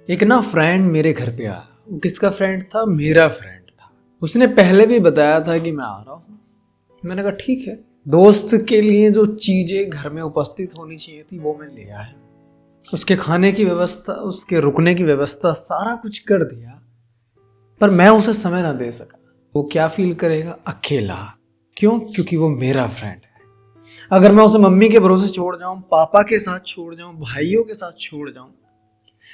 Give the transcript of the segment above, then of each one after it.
एक ना फ्रेंड मेरे घर पे आया। वो किसका फ्रेंड था? मेरा फ्रेंड था। उसने पहले भी बताया था कि मैं आ रहा हूँ। मैंने कहा ठीक है। दोस्त के लिए जो चीजें घर में उपस्थित होनी चाहिए थी वो मैं ले आया। उसके खाने की व्यवस्था, उसके रुकने की व्यवस्था, सारा कुछ कर दिया। पर मैं उसे समय ना दे सका। वो क्या फील करेगा? अकेला। क्यों? क्योंकि वो मेरा फ्रेंड है। अगर मैं उसे मम्मी के भरोसे छोड़ जाऊं, पापा के साथ छोड़ जाऊं, भाइयों के साथ छोड़ जाऊं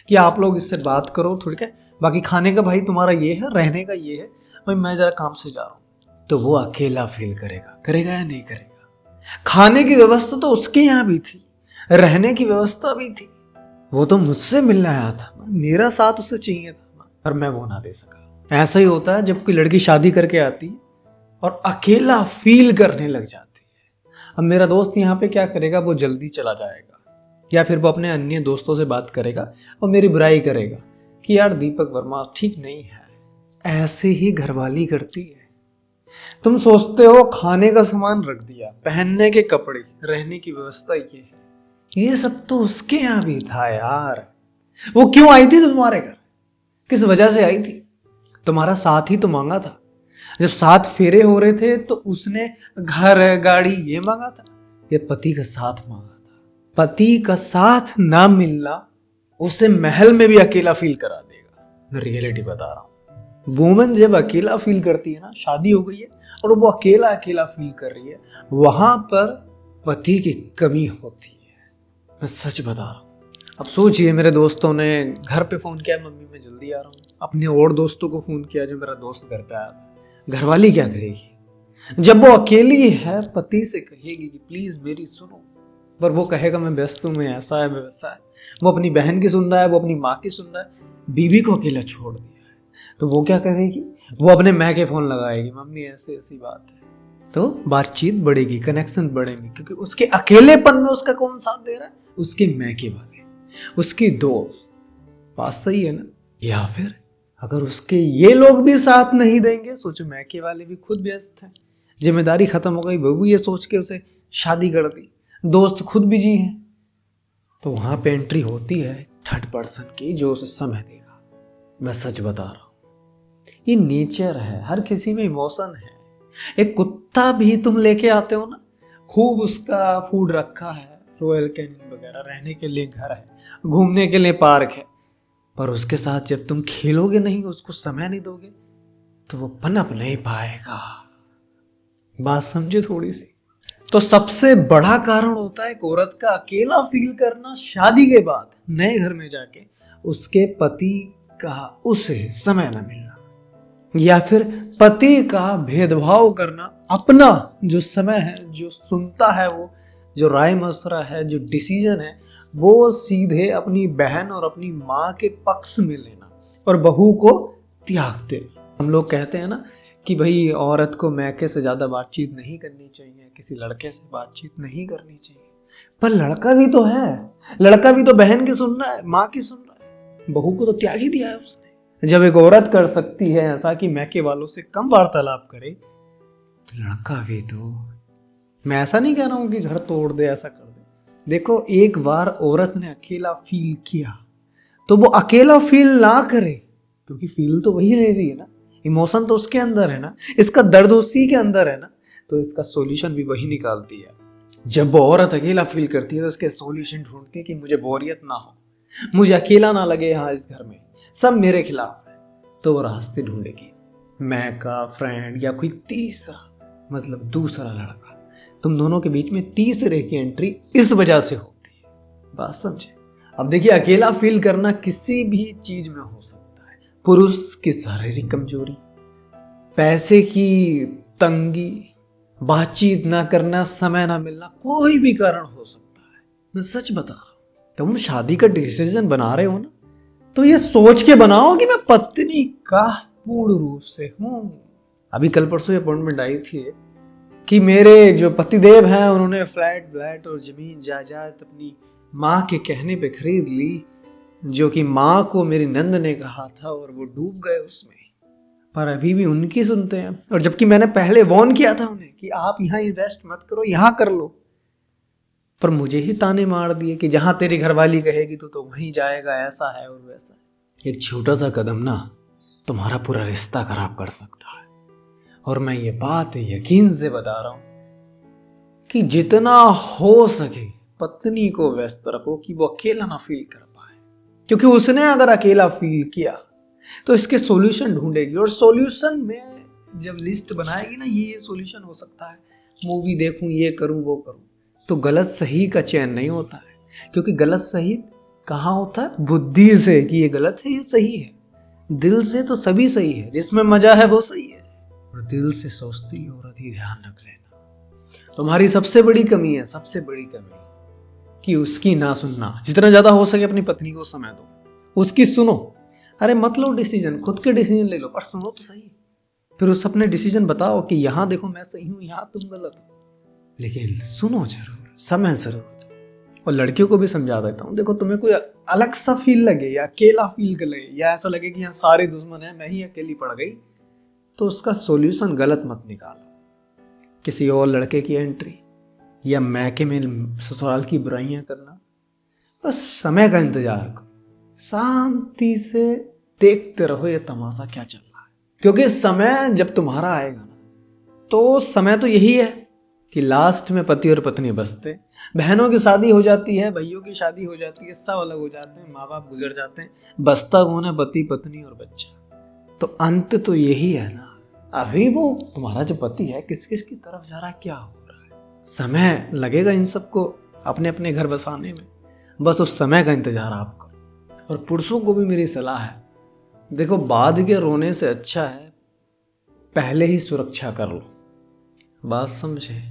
कि आप लोग इससे बात करो थोड़ी क्या, बाकी खाने का भाई तुम्हारा ये है, रहने का ये है, भाई मैं जरा काम से जा रहा हूं, तो वो अकेला फील करेगा। करेगा या नहीं करेगा? खाने की व्यवस्था तो उसके यहाँ भी थी, रहने की व्यवस्था भी थी। वो तो मुझसे मिलने आया था ना, मेरा साथ उसे चाहिए था ना, पर मैं वो ना दे सका। ऐसा ही होता है जब कोई लड़की शादी करके आती है और अकेला फील करने लग जाती है। अब मेरा दोस्त यहाँ पे क्या करेगा? वो जल्दी चला जाएगा या फिर वो अपने अन्य दोस्तों से बात करेगा और मेरी बुराई करेगा कि यार दीपक वर्मा ठीक नहीं है। ऐसे ही घरवाली करती है। तुम सोचते हो खाने का सामान रख दिया, पहनने के कपड़े, रहने की व्यवस्था ये है, ये सब तो उसके यहाँ भी था यार। वो क्यों आई थी तुम्हारे घर? किस वजह से आई थी? तुम्हारा साथ ही तो मांगा था। जब 7 फेरे हो रहे थे तो उसने घर, गाड़ी ये मांगा था। ये पति का साथ मांगा था। पति का साथ ना मिलना उसे महल में भी अकेला फील करा देगा। मैं रियलिटी बता रहा हूँ। वुमन जब अकेला फील करती है ना, शादी हो गई है और वो अकेला अकेला फील कर रही है, वहां पर पति की कमी होती है। मैं सच बता रहा हूँ। अब सोचिए, मेरे दोस्तों ने घर पे फोन किया, मम्मी मैं जल्दी आ रहा हूँ। अपने और दोस्तों को फोन किया जो मेरा दोस्त घर पे आया था। घरवाली क्या करेगी? जब वो अकेली है, पति से कहेगी कि प्लीज मेरी सुनो, पर वो कहेगा मैं व्यस्त हूँ, मैं ऐसा है, मैं वैसा है। वो अपनी बहन की सुन रहा है, वो अपनी माँ की सुन रहा है। बीवी को अकेला छोड़ दिया है तो वो क्या करेगी? वो अपने माँ के फोन लगाएगी, मम्मी ऐसी ऐसी बात है। तो बातचीत बढ़ेगी, कनेक्शन बढ़ेंगे, क्योंकि उसके अकेलेपन में उसका कौन साथ दे रहा है? उसके मैके वाले, उसकी दोस्त। बात सही है ना? या फिर अगर उसके ये लोग भी साथ नहीं देंगे, सोचो मैके वाले भी खुद व्यस्त हैं, जिम्मेदारी खत्म हो गई, वो भी ये सोच के उसे शादी कर दी, दोस्त खुद बिजी हैं, तो वहां पे एंट्री होती है थर्ड पर्सन की जो उसे समय देगा। मैं सच बता रहा हूं, ये नेचर है, हर किसी में इमोशन है। एक कुत्ता भी तुम लेके आते हो ना, खूब उसका फूड रखा है, रॉयल कैनिन वगैरह, रहने के लिए घर है, घूमने के लिए पार्क है, पर उसके साथ जब तुम खेलोगे नहीं, उसको समय नहीं दोगे, तो वो पनप नहीं पाएगा। बात समझे थोड़ी सी? तो सबसे बड़ा कारण होता है एक औरत का अकेला फील करना शादी के बाद, नए घर में जाके उसके पति का उसे समय न मिलना, या फिर पति का भेदभाव करना। अपना जो समय है, जो सुनता है, वो जो राय मशवरा है, जो डिसीजन है, वो सीधे अपनी बहन और अपनी माँ के पक्ष में लेना और बहू को त्याग देना। हम लोग कहते हैं ना कि भाई औरत को मैके से ज्यादा बातचीत नहीं करनी चाहिए, किसी लड़के से बातचीत नहीं करनी चाहिए, पर लड़का भी तो है, लड़का भी तो बहन की सुन रहा है, माँ की सुन रहा है, बहू को तो त्याग ही दिया है उसने। जब एक औरत कर सकती है ऐसा कि मैके वालों से कम वार्तालाप करे, तो लड़का भी तो। मैं ऐसा नहीं कह रहा हूं कि घर तोड़ दे, ऐसा कर दे। देखो, एक बार औरत ने अकेला फील किया तो वो अकेला फील ना करे, क्योंकि फील तो वही ले रही है ना, इमोशन तो उसके अंदर है ना, इसका दर्द उसी के अंदर है ना, तो इसका सॉल्यूशन भी वही निकालती है। जब वो औरत अकेला फील करती है तो उसके सॉल्यूशन ढूंढती है कि मुझे बोरियत ना हो, मुझे अकेला ना लगे यहाँ इस घर में, सब मेरे खिलाफ है, तो वो रास्ते ढूंढेगी। मैं का फ्रेंड या कोई तीसरा, मतलब दूसरा लड़का, तुम दोनों के बीच में तीसरे की एंट्री इस वजह से होती है। बात समझे? अब देखिए, अकेला फील करना किसी भी चीज में हो सकता है। पुरुष की शारीरिक कमजोरी, पैसे की तंगी, बातचीत ना करना, समय ना मिलना, कोई भी कारण हो सकता है। मैं सच बता रहा हूं। तुम शादी का डिसीजन बना रहे हो ना, तो ये सोच के बनाओ कि मैं पत्नी का पूर्ण रूप से हूं। अभी कल परसों अपॉइंटमेंट आई थी कि मेरे जो पतिदेव हैं उन्होंने फ्लैट और जमीन जायदाद अपनी माँ के कहने पे खरीद ली, जो कि माँ को मेरी नंद ने कहा था, और वो डूब गए उसमें, पर अभी भी उनकी सुनते हैं। और जबकि मैंने पहले वॉर्न किया था उन्हें कि आप यहाँ इन्वेस्ट मत करो, यहाँ कर लो, पर मुझे ही ताने मार दिए कि जहां तेरी घरवाली कहेगी तो वहीं जाएगा, ऐसा है और वैसा है। एक छोटा सा कदम ना तुम्हारा पूरा रिश्ता खराब कर सकता है। और मैं ये बात यकीन से बता रहा हूं कि जितना हो सके पत्नी को व्यस्त रखो कि वो अकेला ना फील कर पाए, क्योंकि उसने अगर अकेला फील किया तो इसके सॉल्यूशन ढूंढेगी। और सॉल्यूशन में जब लिस्ट बनाएगी ना, ये सॉल्यूशन हो सकता है, मूवी देखूं, ये करूं, वो करूं, तो गलत सही का चयन नहीं होता है। क्योंकि गलत सही कहाँ होता है? बुद्धि से कि ये गलत है, ये सही है। दिल से तो सभी सही है, जिसमें मजा है वो सही है। और दिल से सोचती औरत ही ध्यान रख लेना, तुम्हारी सबसे बड़ी कमी है, सबसे बड़ी कमी कि उसकी ना सुनना। जितना ज्यादा हो सके अपनी पत्नी को समय दो, उसकी सुनो। अरे मत लो डिसीजन, खुद के डिसीजन ले लो, पर सुनो तो सही। फिर उस अपने डिसीजन बताओ कि यहाँ देखो मैं सही हूँ, यहाँ तुम गलत हो, लेकिन सुनो जरूर, समय जरूर दो। और लड़कियों को भी समझा देता हूँ, देखो तुम्हें कोई अलग सा फील लगे या अकेला फील करे या ऐसा लगे कि यहाँ सारे दुश्मन हैं, मैं ही अकेली पड़ गई, तो उसका सॉल्यूशन गलत मत निकालो। किसी और लड़के की एंट्री या मैके में ससुराल की बुराइयां करना, बस समय का इंतजार करो, शांति से देखते रहो ये तमाशा क्या चल रहा है। क्योंकि समय जब तुम्हारा आएगा ना, तो समय तो यही है कि लास्ट में पति और पत्नी बसते, बहनों की शादी हो जाती है, भाइयों की शादी हो जाती है, सब अलग हो जाते हैं, माँ बाप गुजर जाते हैं, बसता कौन है? पति, पत्नी और बच्चा। तो अंत तो यही है ना। अभी वो तुम्हारा जो पति है किस किस की तरफ जा रहा है, क्या हो रहा है, समय लगेगा इन सबको अपने अपने घर बसाने में। बस उस समय का इंतजार आप करो। और पुरुषों को भी मेरी सलाह है, देखो बाद के रोने से अच्छा है पहले ही सुरक्षा कर लो। बात समझे?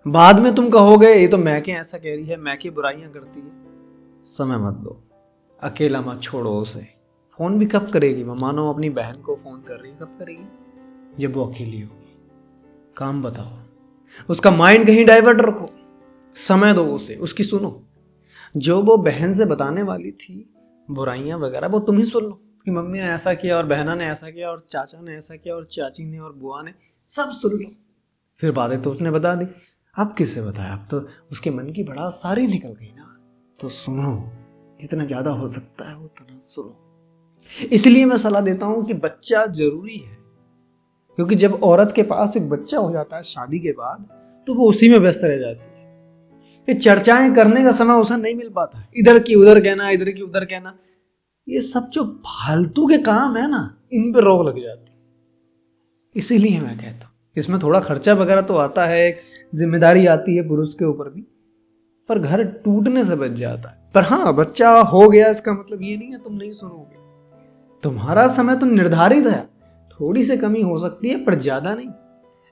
बाद में तुम कहोगे ये तो मैके ऐसा कह रही है, मैके बुराइयां करती है। समय मत दो, अकेला मत छोड़ो उसे। फोन भी कब करेगी? मैं मानो अपनी बहन को फोन कर रही है, कब करेगी? जब वो अकेली होगी। काम बताओ, उसका माइंड कहीं डाइवर्ट रखो, समय दो उसे, उसकी सुनो। जो वो बहन से बताने वाली थी बुराइयां वगैरह, वो तुम ही सुन लो कि मम्मी ने ऐसा किया और बहना ने ऐसा किया और चाचा ने ऐसा किया और चाची ने और बुआ ने, सब सुन लो। फिर बातें तो उसने बता दी, अब किसे बताया? अब तो उसके मन की बड़ा सारी निकल गई ना। तो सुनो, जितना ज्यादा हो सकता है उतना सुनो। इसलिए मैं सलाह देता हूं कि बच्चा जरूरी है, क्योंकि जब औरत के पास एक बच्चा हो जाता है शादी के बाद, तो वो उसी में व्यस्त रह जाती है। ये चर्चाएं करने का समय उसे नहीं मिल पाता है, इधर की उधर कहना, इधर की उधर कहना, ये सब जो फालतू के काम है ना, इन पे रोक लग जाती है। इसीलिए मैं कहता हूँ इसमें थोड़ा खर्चा वगैरह तो आता है, एक जिम्मेदारी आती है पुरुष के ऊपर भी, पर घर टूटने से बच जाता है। पर हाँ, बच्चा हो गया इसका मतलब ये नहीं है तुम नहीं सुनोगे। तुम्हारा समय तो निर्धारित है, थोड़ी सी कमी हो सकती है पर ज्यादा नहीं।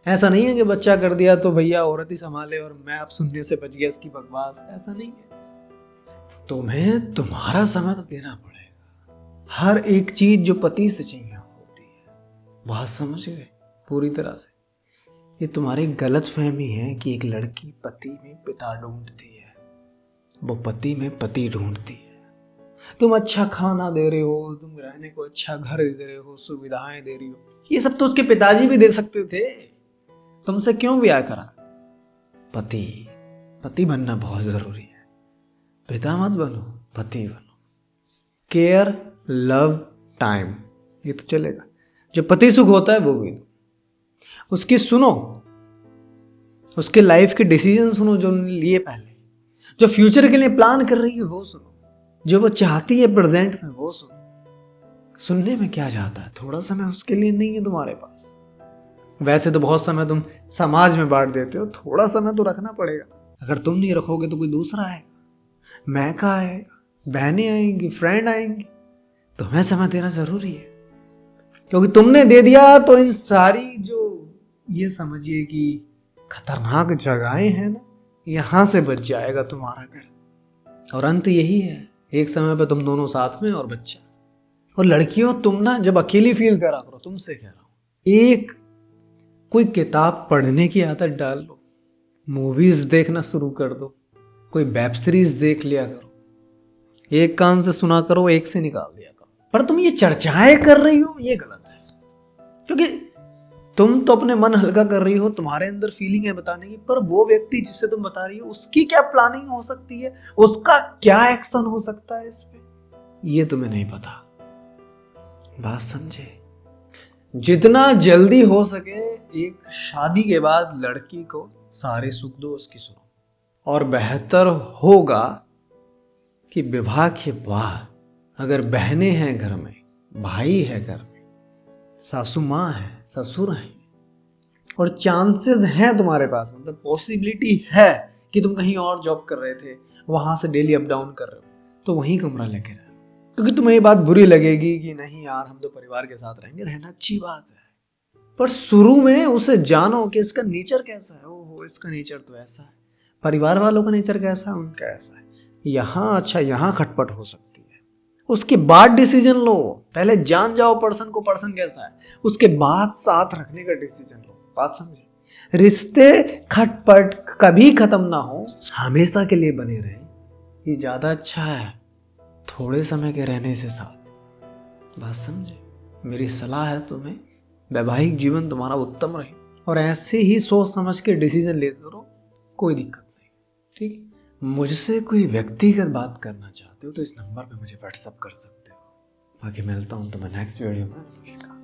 ऐसा नहीं है कि बच्चा कर दिया तो भैया औरत ही संभाले और मैं अब सुनने से बच गया इसकी बकवास, ऐसा नहीं है। तुम्हें तुम्हारा समय तो देना पड़ेगा। हर एक चीज जो पति से चाहिए होती है, बात समझ गए पूरी तरह से। ये तुम्हारी गलत फहमी है कि एक लड़की पति में पिता ढूंढती है, वो पति में पति ढूंढती है। तुम अच्छा खाना दे रहे हो, तुम रहने को अच्छा घर दे रहे हो, सुविधाएं दे रही हो, ये सब तो उसके पिताजी भी दे सकते थे, तुमसे क्यों ब्याह करा? पति बनना बहुत जरूरी है। पिता मत बनो, पति बनो। केयर, लव, टाइम, ये तो चलेगा। जो पति सुख होता है वो भी दो, उसकी सुनो, उसके लाइफ के डिसीजन सुनो जो उन्होंने लिए पहले, जो फ्यूचर के लिए प्लान कर रही है वो सुनो, जो वो चाहती है प्रेजेंट में वो सुनो। सुनने में क्या जाता है? थोड़ा समय उसके लिए नहीं है तुम्हारे पास। वैसे तो बहुत समय तुम समाज में बांट देते हो, थोड़ा समय तो रखना पड़ेगा। अगर तुम नहीं रखोगे तो कोई दूसरा आएगा, मैका आएगा, बहनें आएंगी, फ्रेंड आएंगी, तुम्हें समय देना जरूरी है। क्योंकि तुमने दे दिया तो इन सारी जो ये समझिए कि खतरनाक जगहें हैं ना, यहां से बच जाएगा तुम्हारा घर। और अंत यही है, एक समय पे तुम दोनों साथ में और बच्चा। और लड़कियों, तुम ना जब अकेली फील करा करो, तुमसे कह रहा हूं, एक कोई किताब पढ़ने की आदत डाल लो, मूवीज देखना शुरू कर दो, कोई वेब सीरीज देख लिया करो, एक कान से सुना करो, एक से निकाल दिया करो। पर तुम ये चर्चाएं कर रही हो, ये गलत है। क्योंकि तुम तो अपने मन हल्का कर रही हो, तुम्हारे अंदर फीलिंग है बताने की, पर वो व्यक्ति जिससे तुम बता रही हो उसकी क्या प्लानिंग हो सकती है, उसका क्या एक्शन हो सकता है इस पे, ये तुम्हें नहीं पता। बात समझे? जितना जल्दी हो सके एक शादी के बाद लड़की को सारे सुख दो उसकी सुनो, और बेहतर होगा कि विवाह के बाद अगर बहनें हैं घर में, भाई है घर में, सासू माँ है, ससुर हैं, और चांसेस हैं तुम्हारे पास, मतलब पॉसिबिलिटी है कि तुम कहीं और जॉब कर रहे थे, वहां से डेली अप डाउन कर रहे हो, तो वहीं कमरा लेके रह लो। क्योंकि तुम्हें ये बात बुरी लगेगी कि नहीं यार हम तो परिवार के साथ रहेंगे, रहना अच्छी बात है, पर शुरू में उसे जानो कि इसका नेचर कैसा है। ओहो, इसका नेचर तो ऐसा है, परिवार वालों का नेचर कैसा है, उनका ऐसा है, यहाँ अच्छा यहाँ खटपट हो सकती है, उसके बाद डिसीजन लो। पहले जान जाओ पर्सन को, पर्सन कैसा है, उसके बाद साथ रखने का डिसीजन लो। बात समझे? रिश्ते खटपट कभी खत्म ना हो, हमेशा के लिए बने रहे, ये ज्यादा अच्छा है थोड़े समय के रहने से साथ। बात समझे? मेरी सलाह है तुम्हें, वैवाहिक जीवन तुम्हारा उत्तम रहे और ऐसे ही सोच समझ के डिसीजन लेते रहो, कोई दिक्कत नहीं। ठीक है? मुझसे कोई व्यक्तिगत बात करना चाहते हो तो इस नंबर पे मुझे व्हाट्सअप कर सकते हो। बाकी मिलता हूँ तुम्हें नेक्स्ट वीडियो में। नमस्कार।